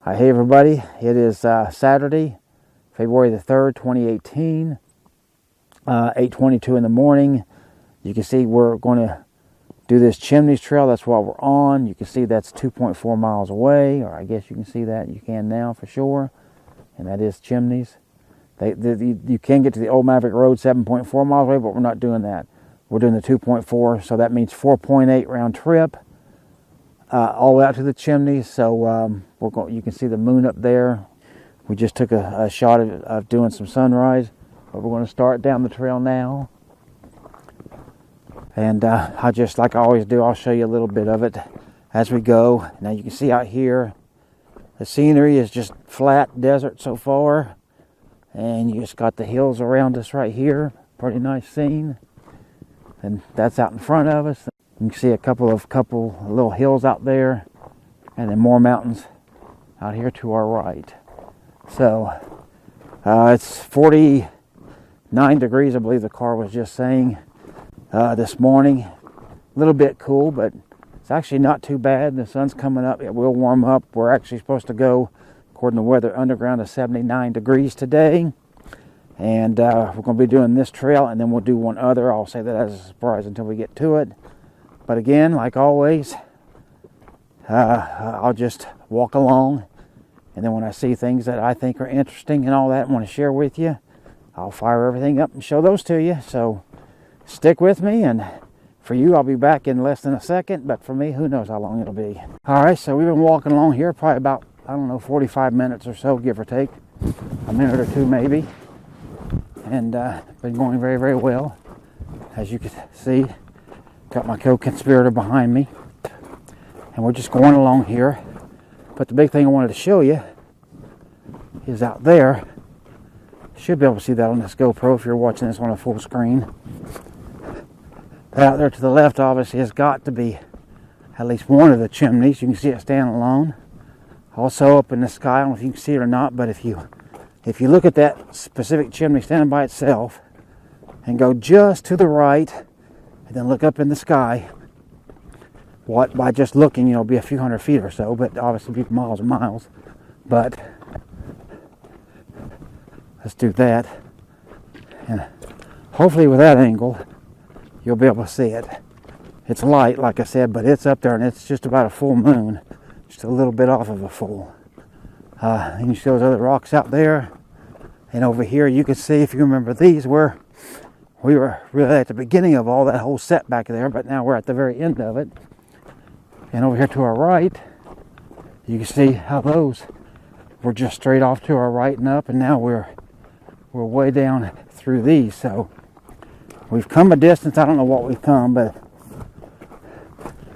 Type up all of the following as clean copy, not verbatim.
Hi, hey everybody, it is Saturday, February the 3rd, 2018, 8:22 in the morning. You can see we're going to do this Chimney trail. That's what we're on. You can see that's 2.4 miles away, or I guess you can see that. You can now for sure, and that is Chimneys. You can get to the old Maverick Road 7.4 miles away, but we're not doing that. We're doing the 2.4, so that means 4.8 round trip. All the way out to the Chimneys, so you can see the moon up there. We just took a shot of doing some sunrise, but we're going to start down the trail now. And I just, like I always do, I'll show you a little bit of it as we go. Now you can see out here, the scenery is just flat desert so far, and you just got the hills around us right here. Pretty nice scene, and that's out in front of us. You can see a couple little hills out there, and then more mountains out here to our right. So it's 49 degrees, I believe the car was just saying, this morning. A little bit cool, but it's actually not too bad. The sun's coming up. It will warm up. We're actually supposed to go, according to Weather Underground, to 79 degrees today. And we're going to be doing this trail, and then we'll do one other. I'll say that as a surprise until we get to it. But again, like always, I'll just walk along, and then when I see things that I think are interesting and all that, and want to share with you, I'll fire everything up and show those to you. So stick with me, and for you, I'll be back in less than a second, but for me, who knows how long it'll be. All right, so we've been walking along here probably about, 45 minutes or so, give or take, a minute or two maybe, and been going very, very well, as you can see. Got my co-conspirator behind me, and we're just going along here. But the big thing I wanted to show you is out there. You should be able to see that on this GoPro if you're watching this on a full screen. That out there to the left obviously has got to be at least one of the chimneys. You can see it standing alone. Also up in the sky, I don't know if you can see it or not, but if you look at that specific chimney standing by itself and go just to the right, and then look up in the sky, by just looking, it'll be a few hundred feet or so, but obviously be miles and miles. But let's do that, and hopefully with that angle you'll be able to see it. It's light, like I said, but it's up there, and it's just about a full moon, just a little bit off of a full. And you see those other rocks out there, and over here you can see, if you remember these, we were really at the beginning of all that whole set back there, but now we're at the very end of it. And over here to our right, you can see how those were just straight off to our right and up, and now we're way down through these. So we've come a distance. I don't know what we've come, but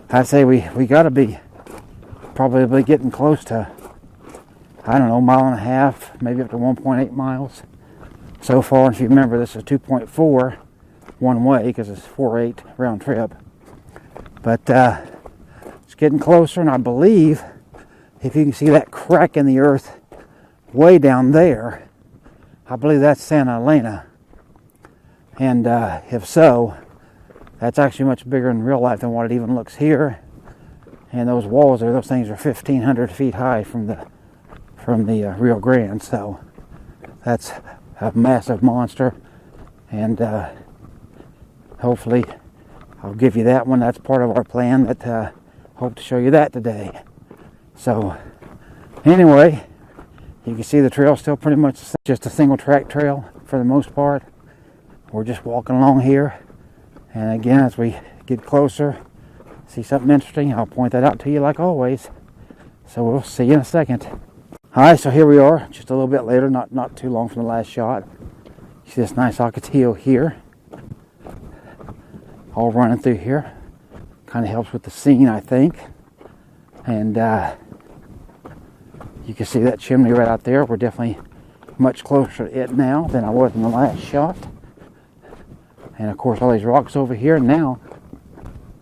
I'd say we got to be probably getting close to, mile and a half, maybe up to 1.8 miles. So far. And if you remember, this is 2.4 one way because it's 4.8 round trip. But it's getting closer, and I believe if you can see that crack in the earth way down there, I believe that's Santa Elena. And if so, that's actually much bigger in real life than what it even looks here. And those walls those things are 1,500 feet high from the Rio Grande. So that's a massive monster, and hopefully I'll give you that one. That's part of our plan, that hope to show you that today. So anyway, you can see the trail still pretty much just a single track trail for the most part. We're just walking along here, and again, as we get closer, see something interesting, I'll point that out to you like always. So we'll see you in a second. Alright, so here we are, just a little bit later, not too long from the last shot. You see this nice ocotillo here, all running through here. Kind of helps with the scene, I think. And you can see that chimney right out there. We're definitely much closer to it now than I was in the last shot. And of course all these rocks over here. Now,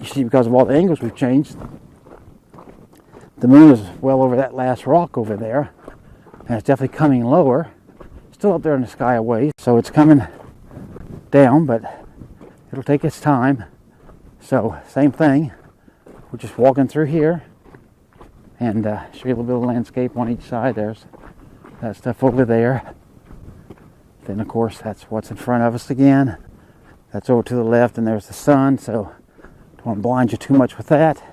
you see, because of all the angles we've changed, the moon is well over that last rock over there, and it's definitely coming lower. Still up there in the sky a ways, so it's coming down, but it'll take its time. So same thing, we're just walking through here, and show you a little bit of landscape on each side. There's that stuff over there. Then of course that's what's in front of us again. That's over to the left, and there's the sun, so don't want to blind you too much with that.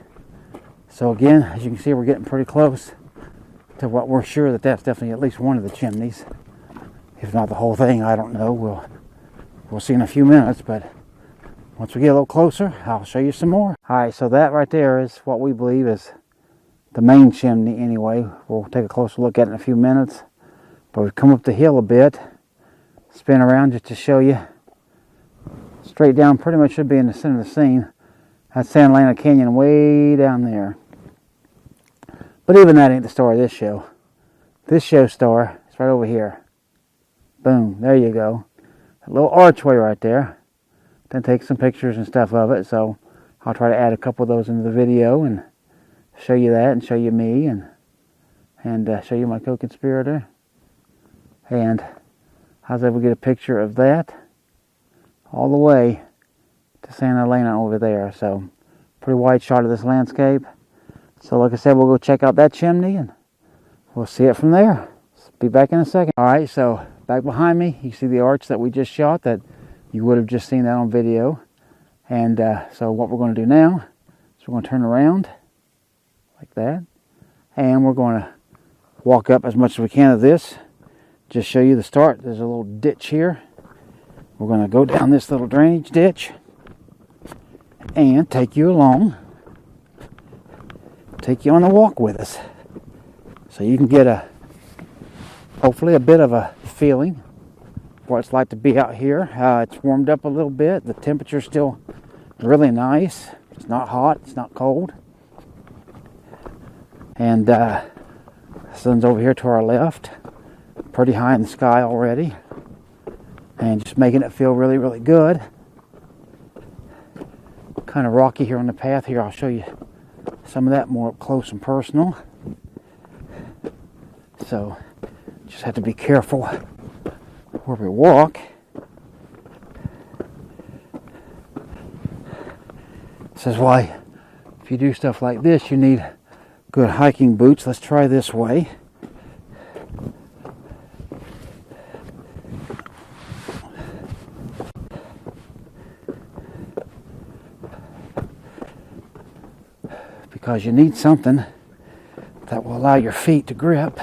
So again, as you can see, we're getting pretty close to what we're sure that's definitely at least one of the chimneys. If not the whole thing, I don't know. We'll see in a few minutes, but once we get a little closer, I'll show you some more. Alright, so that right there is what we believe is the main chimney anyway. We'll take a closer look at it in a few minutes. But we've come up the hill a bit, spin around just to show you. Straight down pretty much should be in the center of the scene. That's Santa Elena Canyon way down there. But even that ain't the star of this show. This show's star is right over here. Boom, there you go. A little archway right there. Then take some pictures and stuff of it. So I'll try to add a couple of those into the video and show you that and show you me and show you my co-conspirator. And I was able to get a picture of that all the way to Santa Elena over there. So pretty wide shot of this landscape. So like I said, we'll go check out that chimney and we'll see it from there. Be back in a second. Alright, so back behind me, you see the arch that we just shot that you would have just seen that on video. And so what we're going to do now is we're going to turn around like that. And we're going to walk up as much as we can of this. Just show you the start. There's a little ditch here. We're going to go down this little drainage ditch and take you along. Take you on a walk with us. So you can get hopefully a bit of a feeling what it's like to be out here. It's warmed up a little bit. The temperature's still really nice. It's not hot, it's not cold. And the sun's over here to our left, pretty high in the sky already, and just making it feel really, really good. Kind of rocky here on the path here. I'll show you some of that more up close and personal. So just have to be careful where we walk. This is why if you do stuff like this, you need good hiking boots. Let's try this way. Because you need something that will allow your feet to grip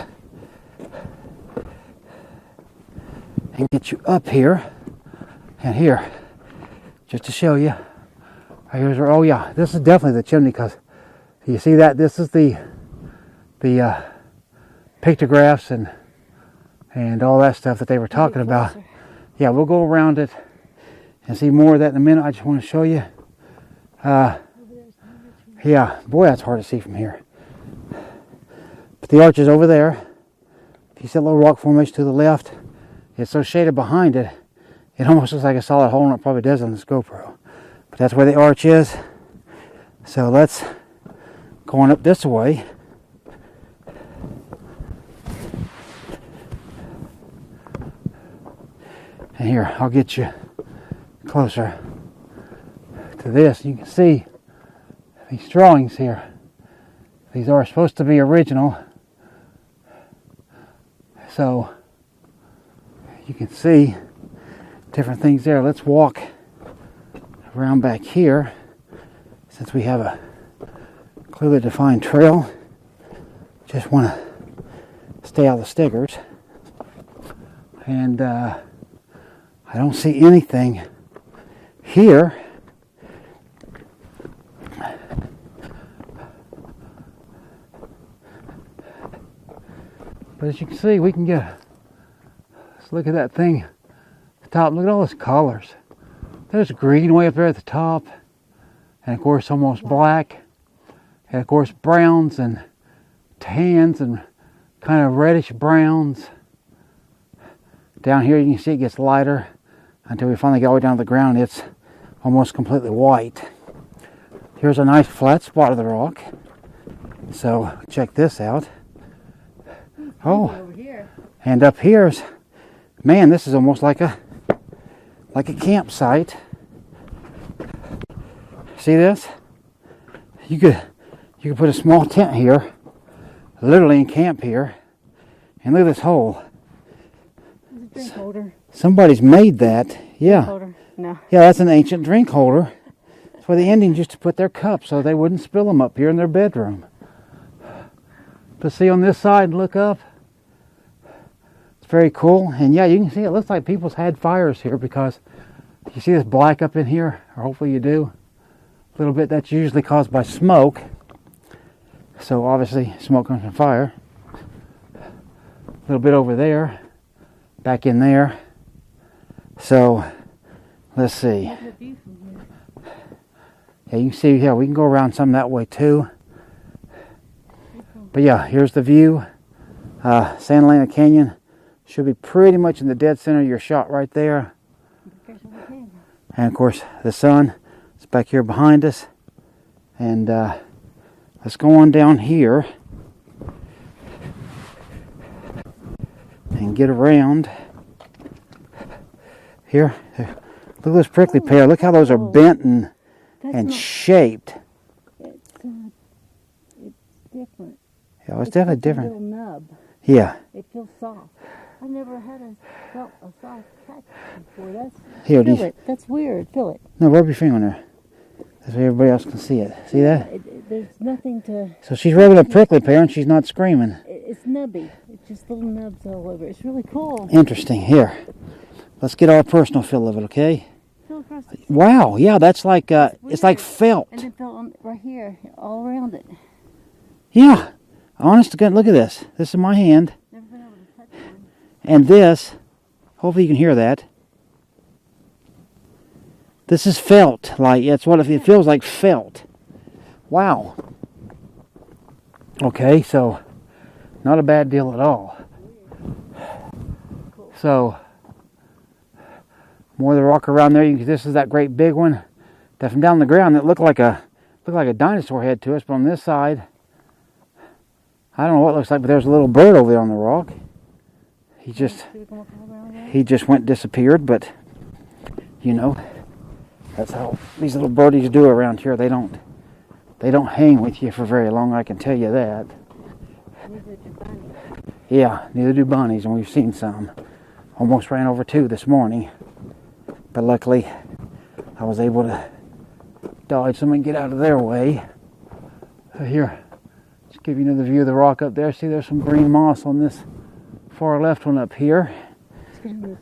and get you up here and here. Just to show you. Here's where, oh yeah, this is definitely the chimney, because you see that this is the pictographs and all that stuff that they were talking about. Yeah, we'll go around it and see more of that in a minute. I just want to show you. Yeah, boy, that's hard to see from here. But the arch is over there. If you see that little rock formation to the left, it's so shaded behind it, it almost looks like a solid hole, and it probably does on this GoPro. But that's where the arch is. So let's go on up this way. And here, I'll get you closer to this. You can see these drawings here. These are supposed to be original. So you can see different things there. Let's walk around back here, since we have a clearly defined trail. Just want to stay out of the stickers. And I don't see anything here. But as you can see, we can let's look at that thing at the top. Look at all those colors. There's green way up there at the top, and of course almost black, and of course browns and tans and kind of reddish browns. Down here you can see it gets lighter until we finally get all the way down to the ground. It's almost completely white. Here's a nice flat spot of the rock. So check this out. Oh, and up here's, man, this is almost like a campsite. See this? You could put a small tent here literally encamp here. And look at this hole. It's a drink holder. Somebody's made that. Yeah. Holder. No. Yeah, that's an ancient drink holder. It's where the Indians used to put their cups so they wouldn't spill them up here in their bedroom. But see on this side, look up. It's very cool. And yeah, you can see it looks like people's had fires here because you see this black up in here, or hopefully you do. A little bit, that's usually caused by smoke. So obviously smoke comes from fire. A little bit over there, back in there. So let's see. Yeah, you can see, yeah, we can go around some that way too. But yeah, here's the view. Santa Elena Canyon should be pretty much in the dead center of your shot right there. And of course, the sun is back here behind us. And let's go on down here and get around. Here, look at this prickly pear. Look how those are bent and shaped. It's different. Yeah, it's definitely different. A little nub. Yeah. It feels soft. I've never felt a soft cactus before. Here, feel it. That's weird. Feel it. No, rub your finger on there. That's so everybody else can see it. See that? There's nothing to... So she's rubbing a prickly pear and she's not screaming. It's nubby. It's just little nubs all over. It's really cool. Interesting. Here. Let's get our personal feel of it, okay? Feel across the wow. Yeah, that's like, it's like felt. And then felt right here, all around it. Yeah. Honest to God, look at this. This is my hand. Never been able to touch one. And this, hopefully you can hear that. This is felt. Like, it's what it feels like felt. Wow. Okay, so not a bad deal at all. So, more of the rock around there. This is that great big one. That from down on the ground that looked like a dinosaur head to us, but on this side, I don't know what it looks like, but there's a little bird over there on the rock. He just disappeared, but you know, that's how these little birdies do around here. They don't hang with you for very long, I can tell you that. Neither do bunnies. Yeah, neither do bunnies, and we've seen some. Almost ran over two this morning, but luckily I was able to dodge them and get out of their way. Here. Give you another view of the rock up there. See, there's some green moss on this far left one up here. I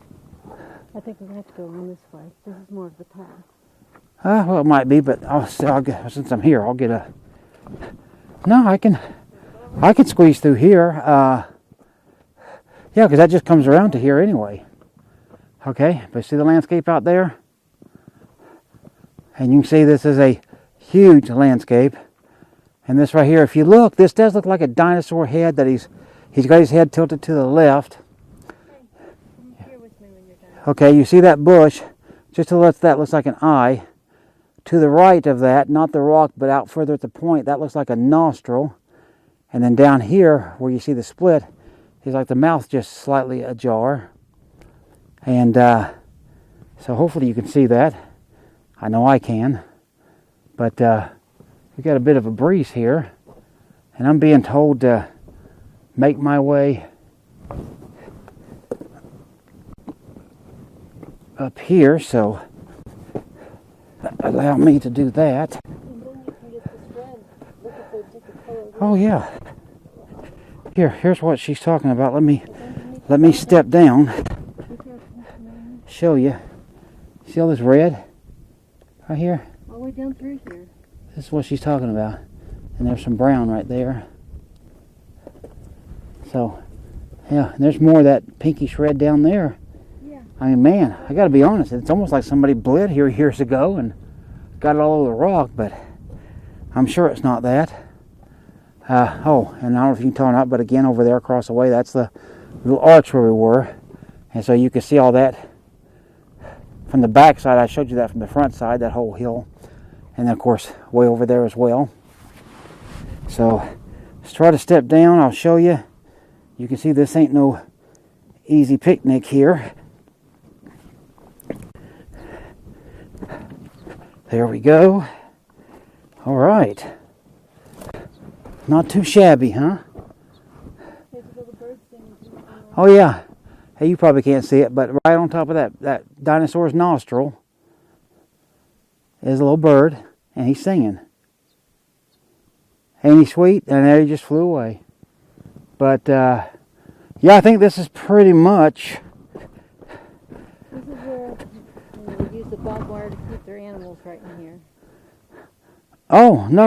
think we have to go around this way. This is more of the path. Well, it might be, but I'll get, since I'm here, I'll get a. No, I can squeeze through here. Yeah, because that just comes around to here anyway. Okay, but see the landscape out there, and you can see this is a huge landscape. And this right here, if you look, this does look like a dinosaur head that he's got his head tilted to the left. Okay, you see that bush, just to the left, that looks like an eye. To the right of that, not the rock, but out further at the point, that looks like a nostril. And then down here, where you see the split, is like the mouth just slightly ajar. And so hopefully you can see that. I know I can. But we got a bit of a breeze here, and I'm being told to make my way up here, so allow me to do that. And then you can get this red. Look at the different colors. Oh yeah. Here's what she's talking about. Let me step down. Show you. See all this red right here? All the way down through here. This is what she's talking about. And there's some brown right there. So, yeah, and there's more of that pinkish red down there. Yeah. I mean, man, I gotta be honest, it's almost like somebody bled here years ago and got it all over the rock, but I'm sure it's not that. Oh, and I don't know if you can tell or not, but again, over there across the way, that's the little arch where we were. And so you can see all that from the back side. I showed you that from the front side, that whole hill. And then, of course, way over there as well. So, let's try to step down. I'll show you. You can see this ain't no easy picnic here. There we go. All right. Not too shabby, huh? birds singing too. Oh yeah. Hey, you probably can't see it, but right on top of that dinosaur's nostril is a little bird, and he's singing. Ain't he sweet? And there he just flew away. But yeah, I think this is pretty much. This is where they use the barbed wire to keep their animals right in here. Oh, no.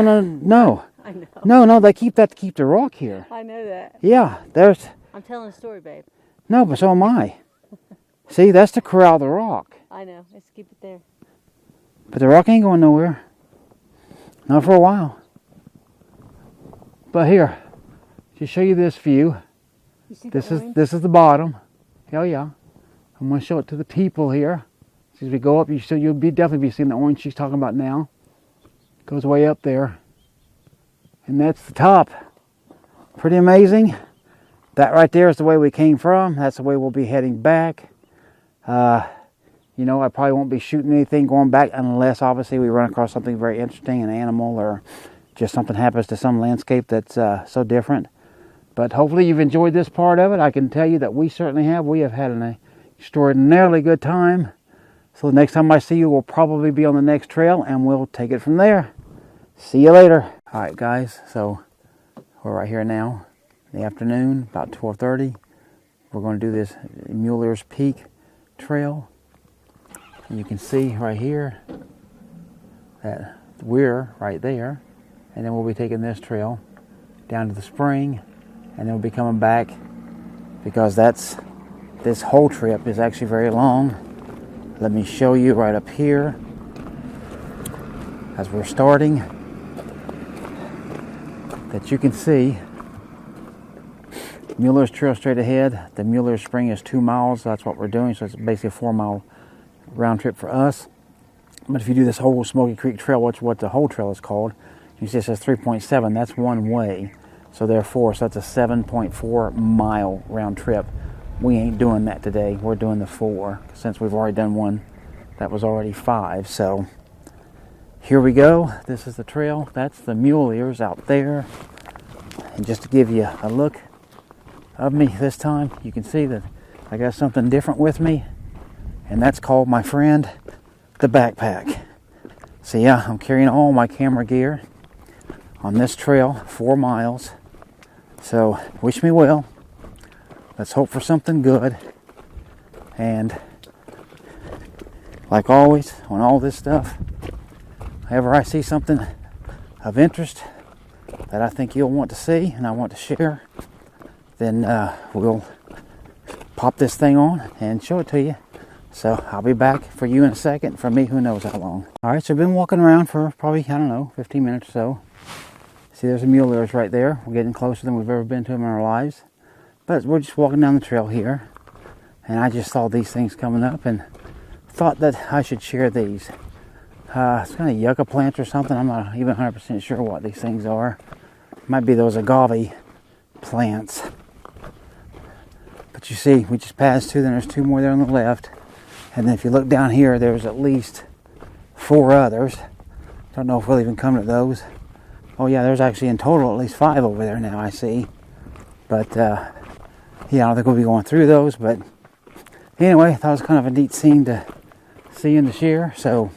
I know. No, they keep that to keep the rock here. I know that. Yeah, there's. I'm telling a story, babe. No, but so am I. See, that's to corral the rock. I know. Let's keep it there. But the rock ain't going nowhere. Not for a while. But here, to show you this view. You see This the is the bottom. Hell yeah. I'm going to show it to the people here. As we go up, you'll definitely be seeing the orange she's talking about now. Goes way up there. And that's the top. Pretty amazing. That right there is the way we came from. That's the way we'll be heading back. You know, I probably won't be shooting anything going back unless obviously we run across something very interesting, an animal, or just something happens to some landscape that's so different. But hopefully you've enjoyed this part of it. I can tell you that we certainly have. We have had an extraordinarily good time. So the next time I see you, we'll probably be on the next trail, and we'll take it from there. See you later. All right, guys. So we're right here now in the afternoon, about 12:30. We're going to do this Mule's Peak trail. And you can see right here that we're right there. And then we'll be taking this trail down to the spring. And then we'll be coming back because this whole trip is actually very long. Let me show you right up here as we're starting that you can see Mule's Trail straight ahead. The Mule's Spring is 2 miles. That's what we're doing. So it's basically a 4-mile round trip for us. But if you do this whole Smoky Creek Trail, which is what the whole trail is called, you see it says 3.7. That's one way. So therefore, that's a 7.4 mile round trip. We ain't doing that today. We're doing the 4 since we've already done one that was already 5. So here we go. This is the trail. That's the mule ears out there. And just to give you a look of me this time, you can see that I got something different with me. And that's called, my friend, the backpack. So yeah, I'm carrying all my camera gear on this trail, 4 miles. So wish me well. Let's hope for something good. And like always, on all this stuff, whenever I see something of interest that I think you'll want to see and I want to share, then we'll pop this thing on and show it to you. So I'll be back for you in a second. For me, who knows how long. All right, so I've been walking around for probably, I don't know, 15 minutes or so. See, there's a mule ears right there. We're getting closer than we've ever been to them in our lives. But we're just walking down the trail here. And I just saw these things coming up and thought that I should share these. It's kind of yucca plants or something. I'm not even 100% sure what these things are. Might be those agave plants. But you see, we just passed 2, then there's 2 more there on the left. And then if you look down here, there's at least 4 others. Don't know if we'll even come to those. Oh yeah, there's actually in total at least 5 over there now, I see. But yeah, I don't think we'll be going through those. But anyway, I thought it was kind of a neat scene to see and to share. So,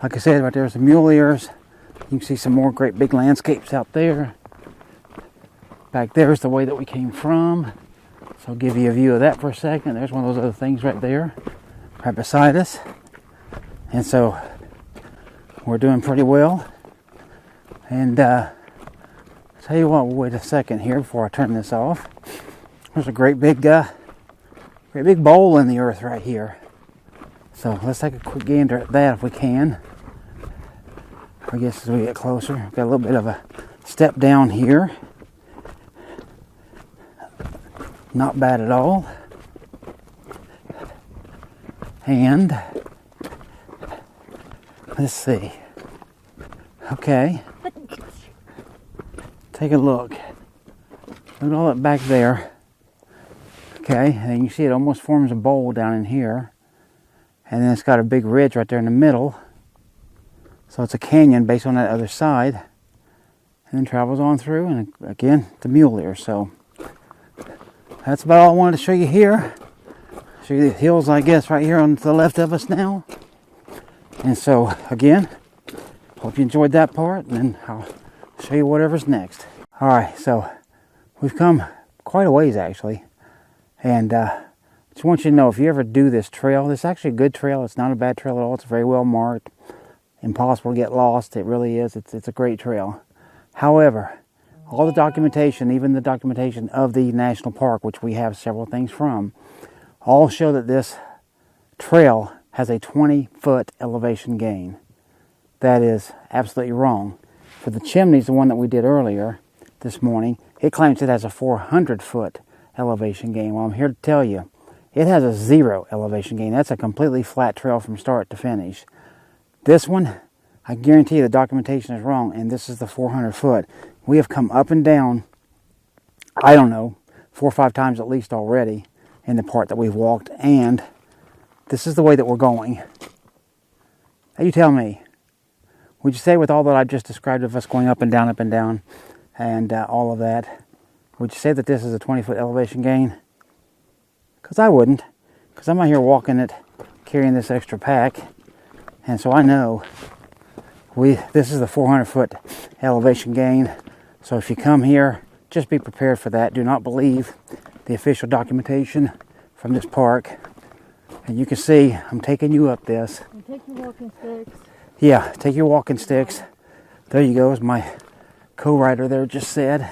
like I said, right there's the mule ears. You can see some more great big landscapes out there. Back there's the way that we came from. So I'll give you a view of that for a second. There's one of those other things right there, right beside us. And so we're doing pretty well. And tell you what, we'll wait a second here before I turn this off. There's a great big bowl in the earth right here. So let's take a quick gander at that if we can. I guess as we get closer, we've got a little bit of a step down here. Not bad at all. And let's see. Okay. Take a look. Look at all that back there. Okay, and you see it almost forms a bowl down in here. And then it's got a big ridge right there in the middle. So it's a canyon based on that other side. And then travels on through, and again, the mule ear. So that's about all I wanted to show you here. Show you the hills, I guess, right here on the left of us now. And so, again, hope you enjoyed that part, and then I'll show you whatever's next. All right, so we've come quite a ways, actually. And just want you to know, if you ever do this trail, this is actually a good trail. It's not a bad trail at all. It's very well marked. Impossible to get lost. It really is. It's a great trail. However, all the documentation, even the documentation of the national park, which we have several things from, all show that this trail has a 20-foot elevation gain. That is absolutely wrong. For the Chimneys, the one that we did earlier this morning, it claims it has a 400-foot elevation gain. Well, I'm here to tell you, it has a 0 elevation gain. That's a completely flat trail from start to finish. This one, I guarantee you the documentation is wrong, and this is the 400 foot. We have come up and down, I don't know, 4 or 5 times at least already in the part that we've walked, and this is the way that we're going. Now you tell me, would you say with all that I've just described of us going up and down, and all of that, would you say that this is a 20-foot elevation gain? Because I wouldn't, because I'm out here walking it, carrying this extra pack, and so I know this is the 400-foot elevation gain. So if you come here, just be prepared for that. Do not believe the official documentation from this park. And you can see, I'm taking you up this. And take your walking sticks. Yeah, take your walking sticks. There you go, as my co-writer there just said.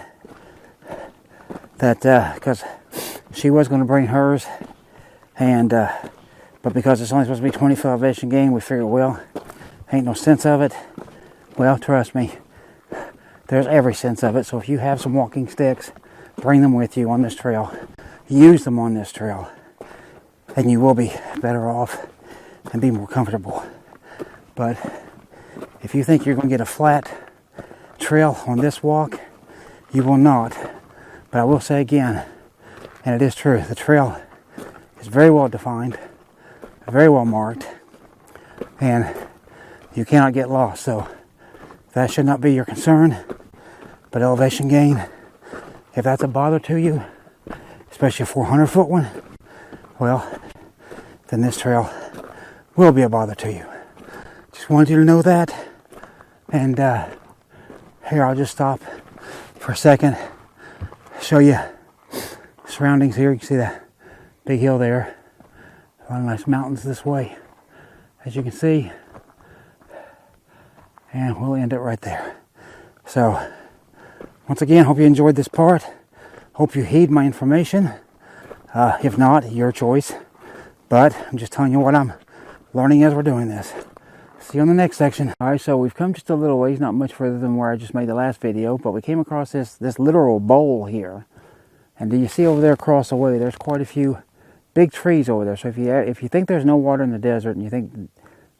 That, because she was going to bring hers, and but because it's only supposed to be 20-foot elevation gain, we figured, well, ain't no sense of it. Well, trust me, there's every sense of it. So if you have some walking sticks, bring them with you on this trail. Use them on this trail, and you will be better off and be more comfortable. But if you think you're going to get a flat trail on this walk, you will not. But I will say again, and it is true, the trail is very well defined, very well marked, and you cannot get lost. So that should not be your concern. But elevation gain, if that's a bother to you, especially a 400-foot one, well, then this trail will be a bother to you. Just wanted you to know that. And here, I'll just stop for a second, show you surroundings here. You can see that big hill there. A lot of nice mountains this way, as you can see. And we'll end it right there. So, once again, hope you enjoyed this part. Hope you heed my information. If not, your choice. But I'm just telling you what I'm learning as we're doing this. See you on the next section. Alright, so we've come just a little ways, not much further than where I just made the last video, but we came across this literal bowl here. And do you see over there across the way, there's quite a few big trees over there. So if you think there's no water in the desert and you think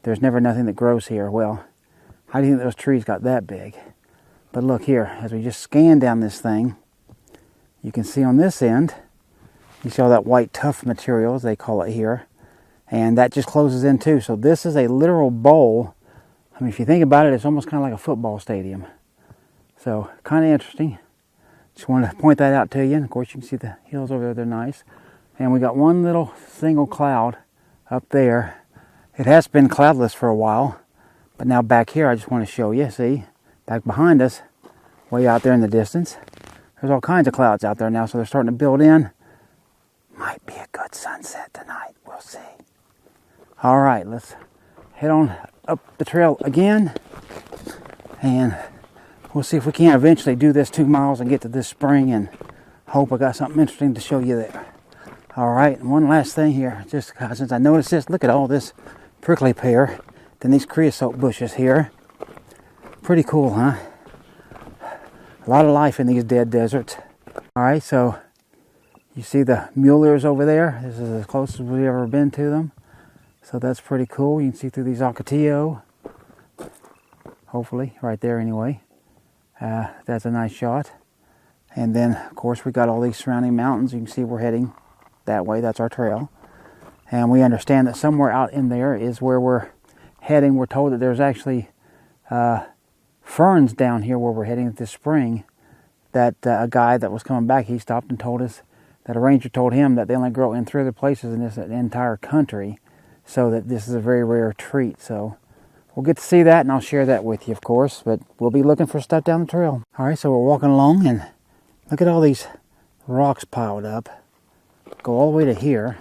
there's never nothing that grows here, well, how do you think those trees got that big? But look here, as we just scan down this thing, you can see on this end, you see all that white tuff material, as they call it here, and that just closes in too. So this is a literal bowl. I mean, if you think about it, it's almost kind of like a football stadium. So, kind of interesting. Just wanted to point that out to you. And of course, you can see the hills over there, they're nice. And we got one little single cloud up there. It has been cloudless for a while, but now back here, I just want to show you, see, back behind us, way out there in the distance, there's all kinds of clouds out there now, so they're starting to build in. Might be a good sunset tonight, we'll see. All right, let's head on up the trail again, and we'll see if we can eventually do this 2 miles and get to this spring, and hope I got something interesting to show you there. All right, and one last thing here, just since I noticed this, look at all this prickly pear, then these creosote bushes here. Pretty cool, huh? A lot of life in these dead deserts. All right, so you see the Mules over there. This is as close as we've ever been to them. So that's pretty cool. You can see through these Ocotillo. Hopefully, right there anyway. That's a nice shot. And then, of course, we got all these surrounding mountains. You can see we're heading that way. That's our trail. And we understand that somewhere out in there is where we're heading. We're told that there's actually ferns down here where we're heading this spring. That a guy that was coming back, he stopped and told us that a ranger told him that they only grow in 3 other places in this entire country, so that this is a very rare treat. So we'll get to see that, and I'll share that with you, of course, but we'll be looking for stuff down the trail. All right, so we're walking along, and look at all these rocks piled up. Go all the way to here.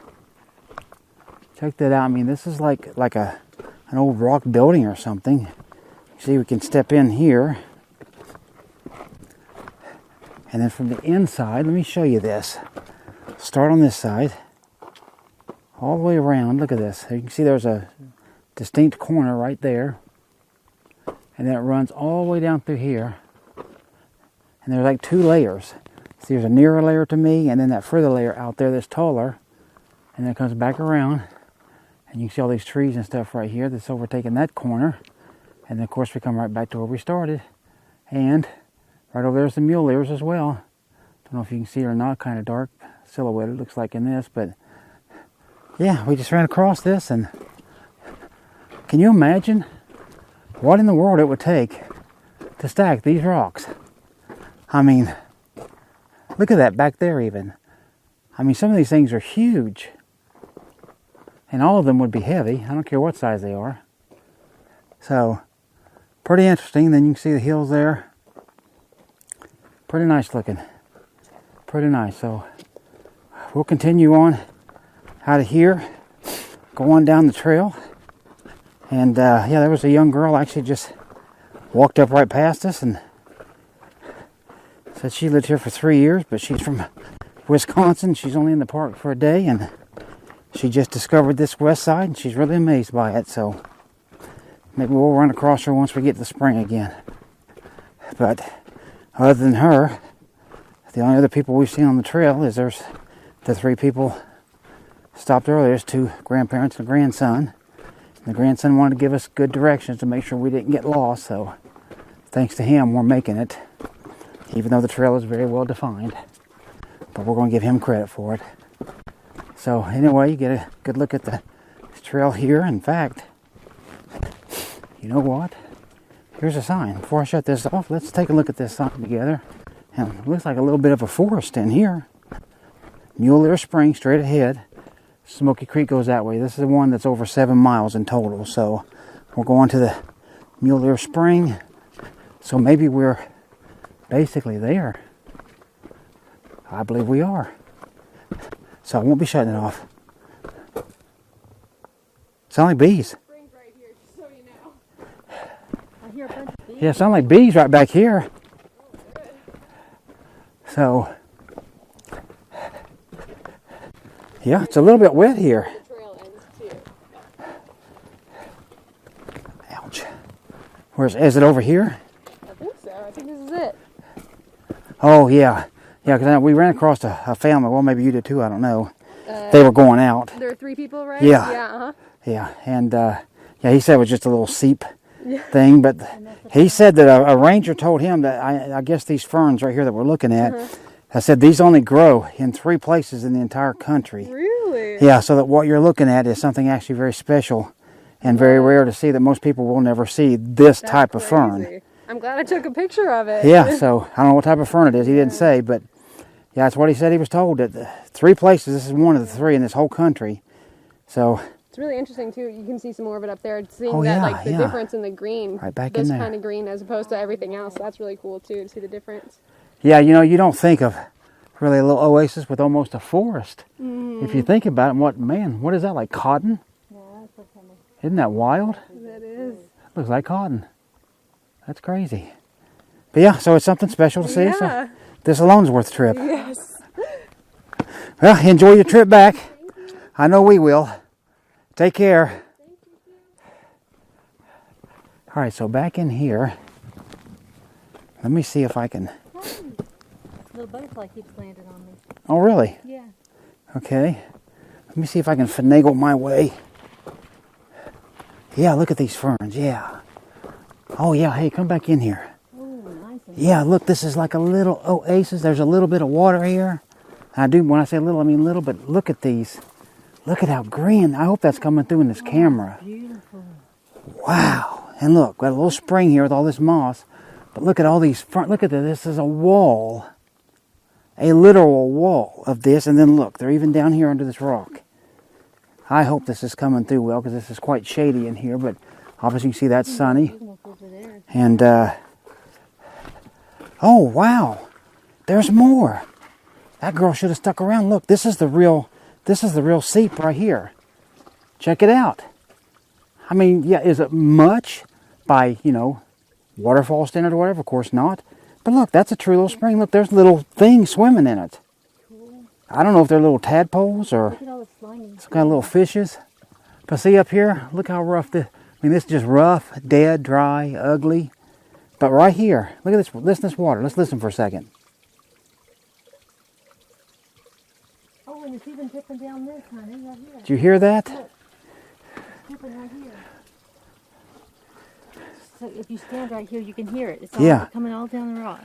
Check that out. I mean, this is like an old rock building or something. See, we can step in here. And then from the inside, let me show you this. Start on this side. All the way around, look at this. You can see there's a distinct corner right there. And then it runs all the way down through here. And there's like 2 layers. See, there's a nearer layer to me, and then that further layer out there that's taller. And then it comes back around. And you can see all these trees and stuff right here that's overtaking that corner. And then, of course, we come right back to where we started. And right over there's the mule ears as well. Don't know if you can see it or not, kind of dark silhouette it looks like in this. But, yeah, we just ran across this. And can you imagine what in the world it would take to stack these rocks? I mean, look at that back there even. I mean, some of these things are huge. And all of them would be heavy. I don't care what size they are. So, pretty interesting. Then you can see the hills there. Pretty nice looking. Pretty nice. So, we'll continue on out of here. Go on down the trail. And, yeah, there was a young girl actually just walked up right past us and said she lived here for 3 years, but she's from Wisconsin. She's only in the park for a day, and she just discovered this west side, and she's really amazed by it. So maybe we'll run across her once we get to the spring again. But other than her, the only other people we've seen on the trail is there's the 3 people stopped earlier. There's 2 grandparents and a grandson. And the grandson wanted to give us good directions to make sure we didn't get lost. So thanks to him, we're making it, even though the trail is very well defined. But we're going to give him credit for it. So anyway, you get a good look at the trail here. In fact, you know what? Here's a sign. Before I shut this off, let's take a look at this sign together. And it looks like a little bit of a forest in here. Mule Spring straight ahead. Smoky Creek goes that way. This is the one that's over 7 miles in total. So we're going to the Mule Spring. So maybe we're basically there. I believe we are. So I won't be shutting it off. Sound like bees. Right here, just so you know. I hear a bunch of bees. Yeah, sound like bees right back here. So, yeah, it's a little bit wet here. The trail ends too. Ouch. Is it over here? I think so. I think this is it. Oh, yeah. Yeah, because we ran across a family. Well, maybe you did too. I don't know. They were going out. There are 3 people, right? Yeah. Yeah, uh-huh. Yeah, and yeah, he said it was just a little seep thing. But he said that a ranger told him that, I guess these ferns right here that we're looking at, I said these only grow in 3 places in the entire country. Really? Yeah, so that what you're looking at is something actually very special and very rare to see, that most people will never see this type of fern. I'm glad I took a picture of it. Yeah, so I don't know what type of fern it is. He didn't say, but yeah, that's what he said he was told. That 3 places, this is one of the 3 in this whole country. So it's really interesting too. You can see some more of it up there. Seeing the difference in the green. Right back in this there. kind of green as opposed to everything else. That's really cool too, to see the difference. Yeah, you know, you don't think of really a little oasis with almost a forest. If you think about it, what is that, like cotton? Yeah, that's what kind of. Isn't that wild? That is. Looks like cotton. That's crazy. But yeah, so it's something special to see. So this alone is worth the trip. Yes. Well, enjoy your trip back. I know we will. Take care. All right, so back in here, let me see if I can. Little butterfly keeps landing on me. Oh, really? Yeah. Okay. Let me see if I can finagle my way. Yeah, look at these ferns. Yeah. Oh, yeah. Hey, come back in here. Oh, nice. Yeah, look, this is like a little oasis. There's a little bit of water here. When I say little, I mean little, but look at these. Look at how green. I hope that's coming through in this camera. Beautiful. Wow. And look, got a little spring here with all this moss. But look at all these front. Look at this. This is a wall a literal wall of this. And then look, they're even down here under this rock. I hope this is coming through well, because this is quite shady in here, but obviously you can see that's sunny. And, oh, wow. There's more. That girl should have stuck around. Look, this is the real seep right here. Check it out. I mean, yeah, is it much by, waterfall standard or whatever? Of course not. But look, that's a true little spring. Look, there's little things swimming in it. Cool. I don't know if they're little tadpoles or some kind of little fishes. But see up here, look how rough this. I mean, this is just rough, dead, dry, ugly. But right here, look at this. Listen to this water. Let's listen for a second. Oh, and it's even dripping down this, honey, right here. Did you hear that? Look, it's dripping right here. So if you stand right here, you can hear it. It's all coming all down the rock.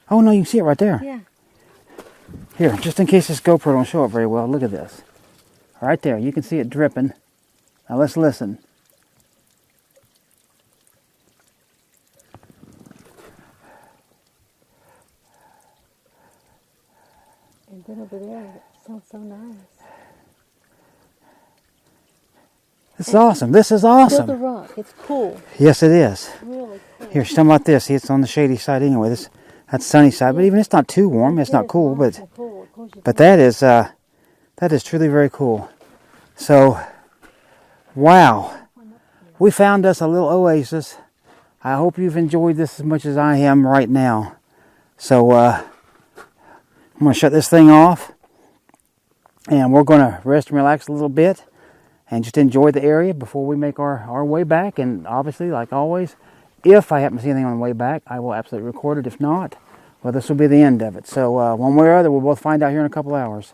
Oh, no, you can see it right there. Yeah. Here, just in case this GoPro don't show it very well, look at this. Right there, you can see it dripping. Now let's listen. And then over there, it sounds so nice. This is awesome. This is awesome. Feel the rock. It's cool. Yes, it is. Really cool. Here, she's talking about this. See, it's on the shady side anyway. That's sunny side, but even it's not too warm. It's not cool, but that is truly very cool. So, wow, we found us a little oasis. I hope you've enjoyed this as much as I am right now. So, I'm going to shut this thing off, and we're going to rest and relax a little bit and just enjoy the area before we make our way back. And obviously, like always, if I happen to see anything on the way back, I will absolutely record it. If not, well, this will be the end of it. So one way or other, we'll both find out here in a couple hours.